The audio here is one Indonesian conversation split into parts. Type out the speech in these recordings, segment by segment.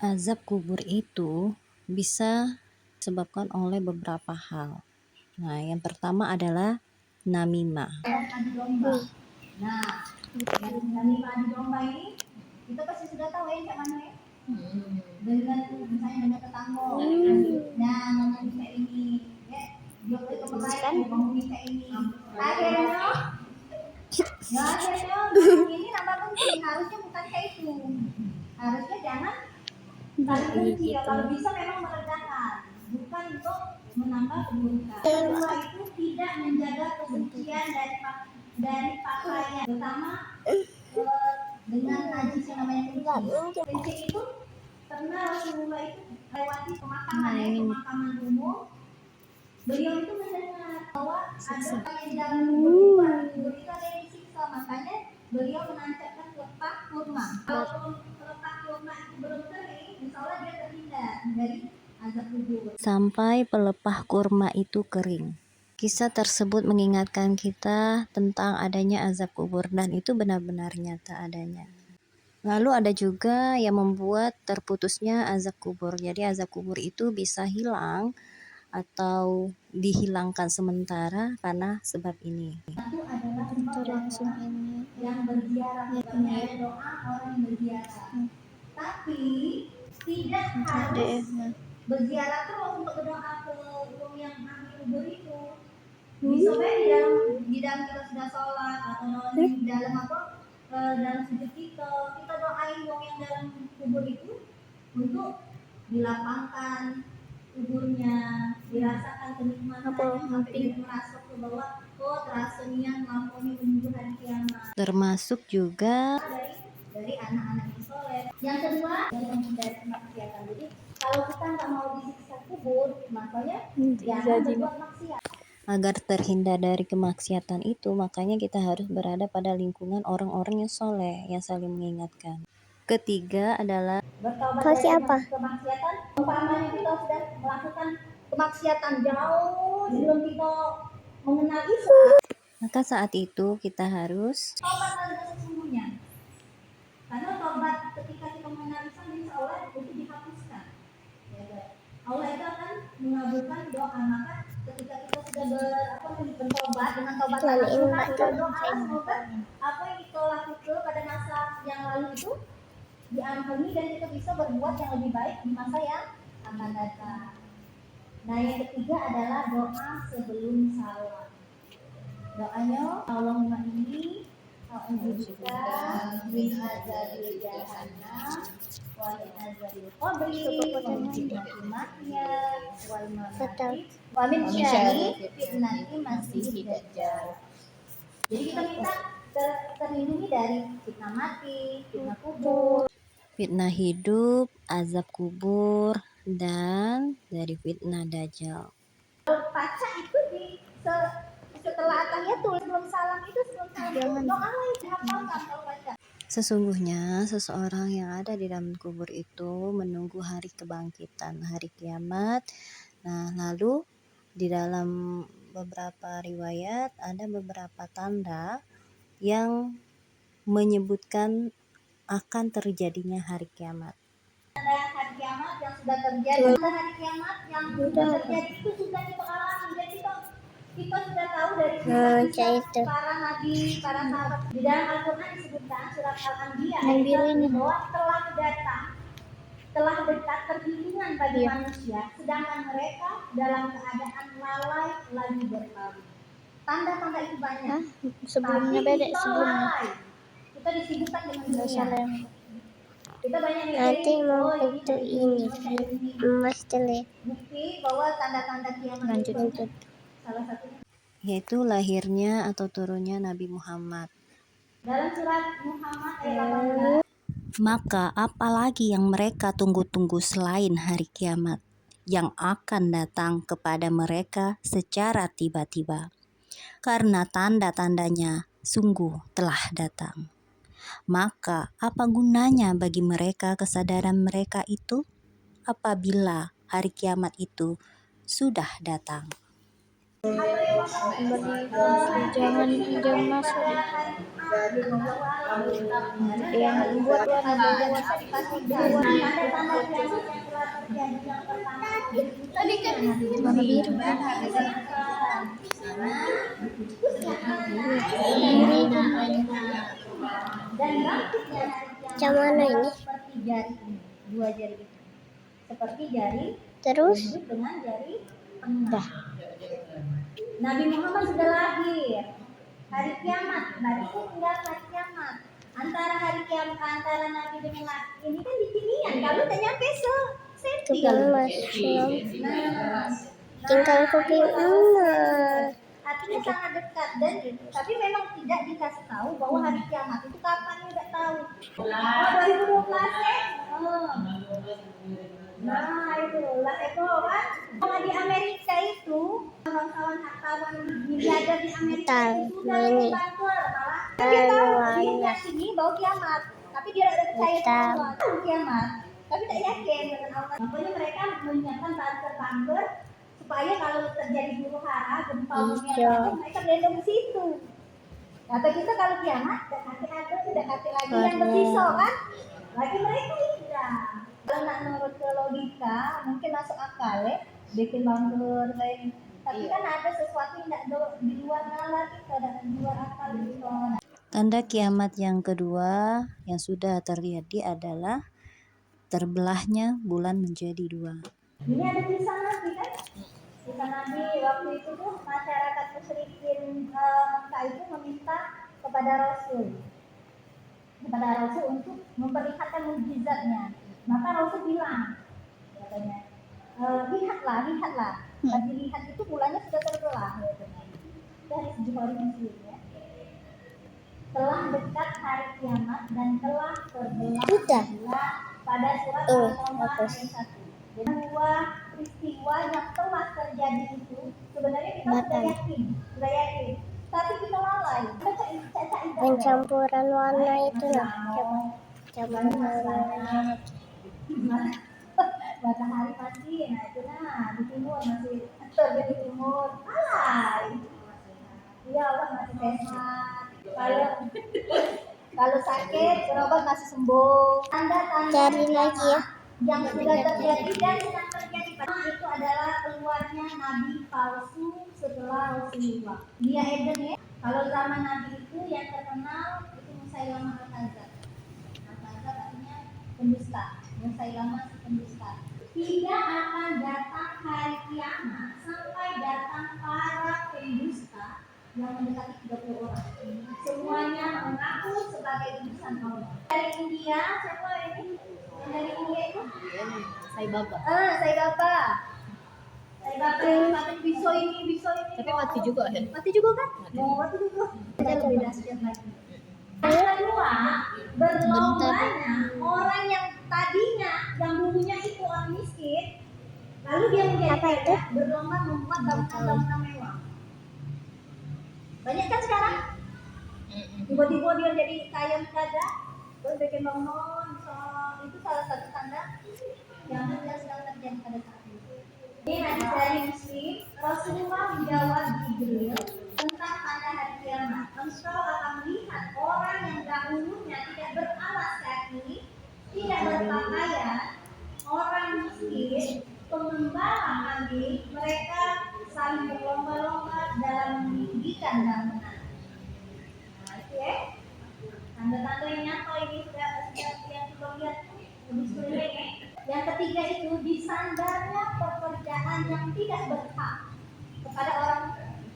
Azab kubur itu bisa disebabkan oleh beberapa hal. Nah, yang pertama adalah namimah. Nah, yang namimah adu domba ini kita pasti sudah tahu ya Cak Manu ya. Dengan misalnya dengan tetangga. Nah, ngomong bisa ini, ya, dia ke kebaikan, ngomong bisa ini. Akhirnya, ya akhirnya ngomong ini nambah penting. Harusnya bukan kayak itu. Harusnya jangan saling benci. Ya, kalau bisa memang meredakan, bukan untuk menambah keburukan. Kedua itu tidak menjaga kesucian dari pakaian, terutama dengan najis yang namanya kencing. Kencing itu karena Rasulullah itu lewati pemakaman pemakaman umum. Beliau itu mendengar bahwa ada yang di dalam kubur itu ada yang disiksa, makanya beliau menancapkan pelepah kurma. Kalau pelepah kurma itu belum kering, insya Allah dia terhindar dari azab kubur. Sampai pelepah kurma itu kering. Kisah tersebut mengingatkan kita tentang adanya azab kubur dan itu benar-benar nyata adanya. Lalu ada juga yang membuat terputusnya azab kubur. Jadi azab kubur itu bisa hilang atau dihilangkan sementara karena sebab ini. Itu adalah sebab yang berziarah, ada doa orang yang berziarah. Tapi tidak harus berziarah terus untuk berdoa ke yang ahli kubur itu. Bisa di dalam kita sudah sholat atau di dalam dalam sujud kita doain yang dalam kubur itu untuk dilapangkan kuburnya, dirasakan kenikmatannya sampai dia merasa ke bawah, terasa niat melampaui menuju hari kiamat. Termasuk juga dari anak-anak yang soleh. Yang kedua, dari menghindari kemaksiatan. Jadi kalau kita nggak mau disiksa kubur, makanya jangan berbuat maksiat. agar terhindar dari kemaksiatan itu, makanya kita harus berada pada lingkungan orang-orang yang soleh, yang saling mengingatkan. Ketiga adalah bertobat dari kemaksiatan. Umpamanya kita sudah melakukan kemaksiatan jauh sebelum kita mengenal Islam, maka saat itu kita harus tobat adalah sesungguhnya. Karena tobat ketika kita mengenal Islam, insya Allah itu dihapuskan. Ya, Allah itu akan mengabulkan doa. Maka ketika kita sudah bertobat dengan tobat nasuha, berdoa semoga apa yang kita lakukan pada masa yang lalu itu diampuni dan kita bisa berbuat yang lebih baik di masa yang akan datang. Nah, yang ketiga adalah doa sebelum salat. Doanya Allahumma inni a'udzubika min azabil jahannam wa min azabil qabri wa min fitnatil mahya wal mamat wa min syarri fitnatil masiihid dajjal. Jadi kita minta terlindungi dari fitnah mati, fitnah kubur, fitnah hidup, azab kubur, dan dari fitnah dajjal. Baca itu setelah tahiyatul sebelum salam itu doa lain dihafalkan kalau baca. Sesungguhnya seseorang yang ada di dalam kubur itu menunggu hari kebangkitan, hari kiamat. Nah, lalu di dalam beberapa riwayat ada beberapa tanda yang menyebutkan akan terjadinya hari kiamat. Ada hari kiamat yang sudah terjadi, hari kiamat yang sudah terjadi itu sudah kita alami dan kita sudah tahu dari kisah para nabi, para sahabat. Di dalam Al-Quran disebutkan surat Al-Anbiya bahwa telah dekat perlindungan bagi manusia, sedangkan mereka dalam keadaan lalai lagi berpaling. Tanda-tanda itu banyak. Sebelumnya beda sebelumnya. Kita disibukkan dengan dunia. Kita banyak Nanti mau itu ini Mas Tele bukti bahwa tanda-tanda kiamat lanjut salah satunya yaitu lahirnya atau turunnya Nabi Muhammad. dalam surat Muhammad ayat 18. Maka apalagi yang mereka tunggu-tunggu selain hari kiamat yang akan datang kepada mereka secara tiba-tiba, karena tanda-tandanya sungguh telah datang. Maka apa gunanya bagi mereka kesadaran mereka itu apabila hari kiamat itu sudah datang? jangan masuk yang buat warna dipastikan. Tanda-tanda kiamat yang telah terjadi yang pertama tadi kan warna biru. dan rambutnya Macam mana ini? seperti jari ini, dua jari ini. Seperti jari Terus disebut dengan jari penenang. dah. Nabi Muhammad sudah lahir. Hari kiamat, berarti tinggal hari kiamat. Antara hari kiamat antara Nabi dengan ini kan di kinian. Kalau tak nyampe senti. Tukang mushroom. Nah, Tinggal kuping emas. artinya sangat dekat dan tapi memang tidak dikasih tahu bahwa hari kiamat itu kapan, tidak tahu. Oh, 2012 ya? Oh. Nah itu lah itu kan. Kalau di Amerika itu kawan-kawan hartawan miliarder di Amerika itu sudah ini. banker malah dia tahu dia yakini bahwa kiamat, tapi dia tidak percaya sama Allah. Tahu kiamat, tapi tak yakin dengan Allah. Makanya mereka menyiapkan banker supaya kalau terjadi huru hara gempa bumi mereka berlindung di situ. Kata kita kalau kiamat dekati ada dekati lagi yang berpisau kan, lagi mereka tidak. Kalau nak nurut ke logika mungkin masuk akal ya, bikin banker kayak. Tapi kan ada sesuatu yang tidak di luar nalar kita dan di luar akal itu. Tanda kiamat yang kedua yang sudah terjadi adalah terbelahnya bulan menjadi dua. Ini ada kisah Nabi kan? Kisah Nabi waktu itu tuh masyarakat musyrikin Mekah itu meminta kepada Rasul untuk memperlihatkan mukjizatnya. Maka Rasul bilang, katanya, lihatlah. Pas dilihat itu bulannya sudah terbelah, katanya. Dari Bukhari Muslim ya. Telah dekat hari kiamat dan telah terbelah bulan pada surat Al-Qamar ayat 1. Dua peristiwa yang telah terjadi itu sebenarnya kita sudah yakin, tapi kita lalai. Pencampuran warna itu lah. Coba warnanya. Matahari masih, nah itu di timur masih terjadi di timur. Lalai. Ya Allah masih sehat. Kalau sakit berobat masih sembuh. Tanda-tanda Cari lagi ya. yang sudah terjadi dan sedang terjadi itu adalah keluarnya nabi palsu setelah Rasulullah. Dia Eden ya. Kalau zaman nabi itu yang terkenal itu Musailamah al-Kadzdzab. Al-Kadzdzab artinya pendusta. Musailamah si pendusta. Tidak akan datang hari kiamat sampai datang para pendusta yang mendekati 30 orang. Semuanya mengaku sebagai utusan Allah. Dari India siapa ini? Dari India itu Sai Baba. Sai Baba ini biso ini. Tapi mati juga kan? Mati juga kan? Mati juga. Ada lebih dahsyat lagi. Yang kedua, berlombanya orang yang tadinya yang dulunya itu orang miskin, lalu dia menjadi kaya, berlomba membuat bangunan mewah. Banyak kan sekarang? Tiba-tiba dia jadi kaya mendadak, terus bikin bangunan, itu salah satu tanda yang sedang terjadi pada saat itu. Ini hadis dari Muslim, Rasulullah menjawab Jibril tentang tanda hari kiamat. Engkau akan melihat orang yang dahulunya tidak beralas kaki, tidak berpakaian, orang miskin, pengembala kambing, mereka saling berlomba-lomba dalam meninggikan bangunan. Nah itu ya, tanda-tanda yang nyata ini sudah yang kita lihat lebih sekeliling ya. Yang ketiga itu disandarnya pekerjaan yang tidak berhak kepada orang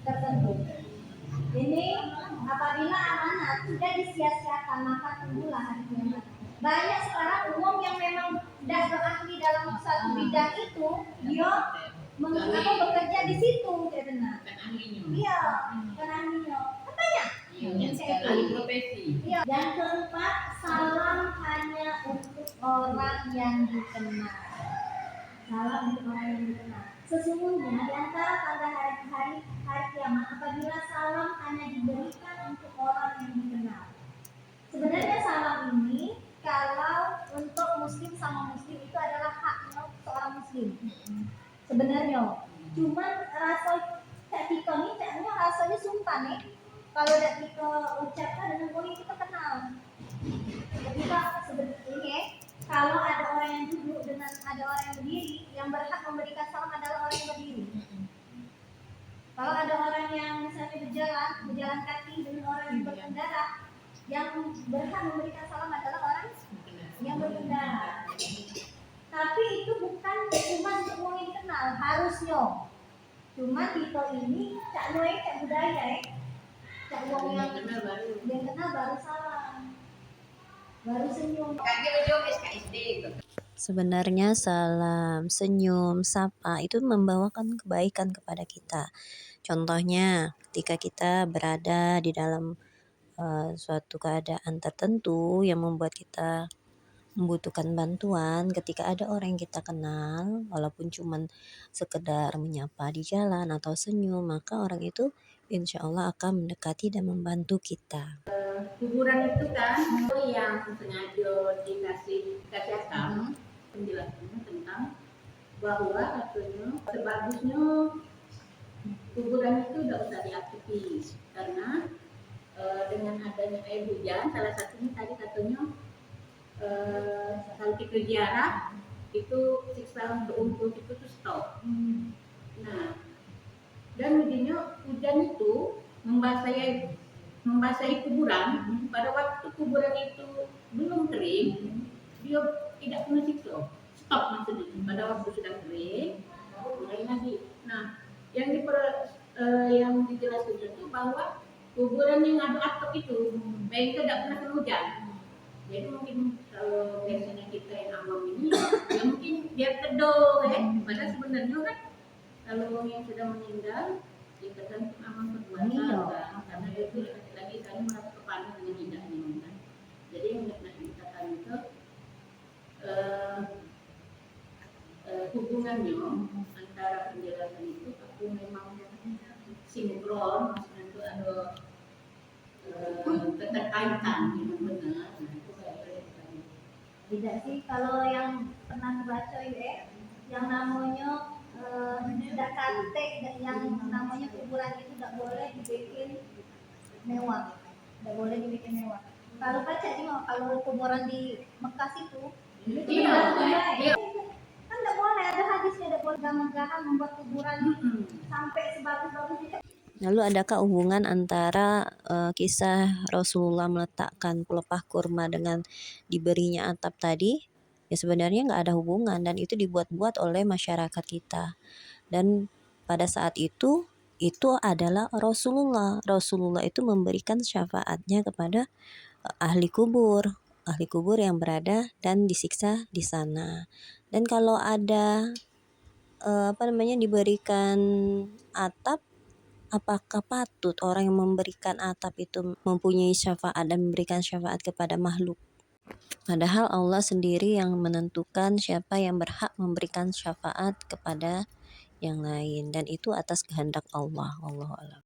tertentu. Ini apabila amanat sudah disia-siakan maka tunggulah hari kiamat. Banyak sekarang umum yang memang tidak berahli dalam satu bidang itu, dia bekerja di situ, katanya. Iya, kan ahlinya. Katanya. Ahli profesi. Iya. Yang keempat, salam hanya untuk orang yang dikenal. Salam untuk orang yang dikenal. Sesungguhnya di antara tanda hari kiamat apabila salam hanya diberikan untuk orang yang dikenal. Sebenarnya salam ini kalau untuk muslim sama muslim itu adalah haknya seorang muslim. Sebenarnya, cuman rasa cak kita nih caknya rasanya sumpah nih. kalau tidak kita ucapkan dengan orang yang kita kenal. Ketika sebenarnya kalau ada orang yang duduk dengan ada orang yang berdiri, yang berhak memberikan salam adalah orang yang berdiri. Kalau ada orang yang misalnya berjalan kaki dengan orang yang berkendara, yang berhak memberikan salam adalah orang yang berkendara. Tapi itu bukan cuma untuk orang yang dikenal, harusnya. Cuma kita ini cak noe cak budaya cak wong yang kenal baru salam, baru senyum. Sebenarnya salam, senyum, sapa itu membawakan kebaikan kepada kita. Contohnya ketika kita berada di dalam suatu keadaan tertentu yang membuat kita membutuhkan bantuan, ketika ada orang yang kita kenal, walaupun cuma sekedar menyapa di jalan atau senyum, maka orang itu insya Allah akan mendekati dan membantu kita. Kuburan itu kan yang sengaja dikasih akal penjelasannya tentang bahwa katanya sebagusnya kuburan itu tidak usah diaktifin karena dengan adanya air hujan, salah satunya tadi katanya kalau kita ziarah itu siksa berumpul itu tuh stop. Nah, dan jadinya hujan itu membasahi kuburan. Pada waktu kuburan itu belum kering, dia tidak punya siksa. Stop maksudnya. Pada waktu sudah kering, mulai lagi. Nah, yang dijelaskan itu bahwa kuburan yang ada atap itu, baik tidak pernah kena hujan. Jadi mungkin kalau biasanya kita yang awam ini, ya mungkin biar teduh, padahal sebenarnya kan kalau yang sudah meninggal, ya tergantung amal perbuatan, karena dia itu lagi kali merasa kepanas dengan tidaknya, kan. Jadi yang nak dikatakan itu hubungannya antara penjelasan itu aku memang sinkron, maksudnya itu ada keterkaitan yang benar. Tidak sih, kalau yang pernah baca yang namanya Dakate, yang namanya kuburan itu tidak boleh dibikin mewah, tidak boleh dibikin mewah. Kalau baca ini kalau kuburan di Mekah itu, Iya. kan tidak boleh, ada hadisnya tidak boleh megah-megahan membuat kuburan sampai sebagus-bagus itu. Lalu adakah hubungan antara kisah Rasulullah meletakkan pelepah kurma dengan diberinya atap tadi? Ya sebenarnya nggak ada hubungan dan itu dibuat-buat oleh masyarakat kita. Dan pada saat itu adalah Rasulullah. Rasulullah itu memberikan syafaatnya kepada ahli kubur yang berada dan disiksa di sana. Dan kalau ada diberikan atap, apakah patut orang yang memberikan atap itu mempunyai syafaat dan memberikan syafaat kepada makhluk? Padahal Allah sendiri yang menentukan siapa yang berhak memberikan syafaat kepada yang lain dan itu atas kehendak Allah. Wallahu a'lam.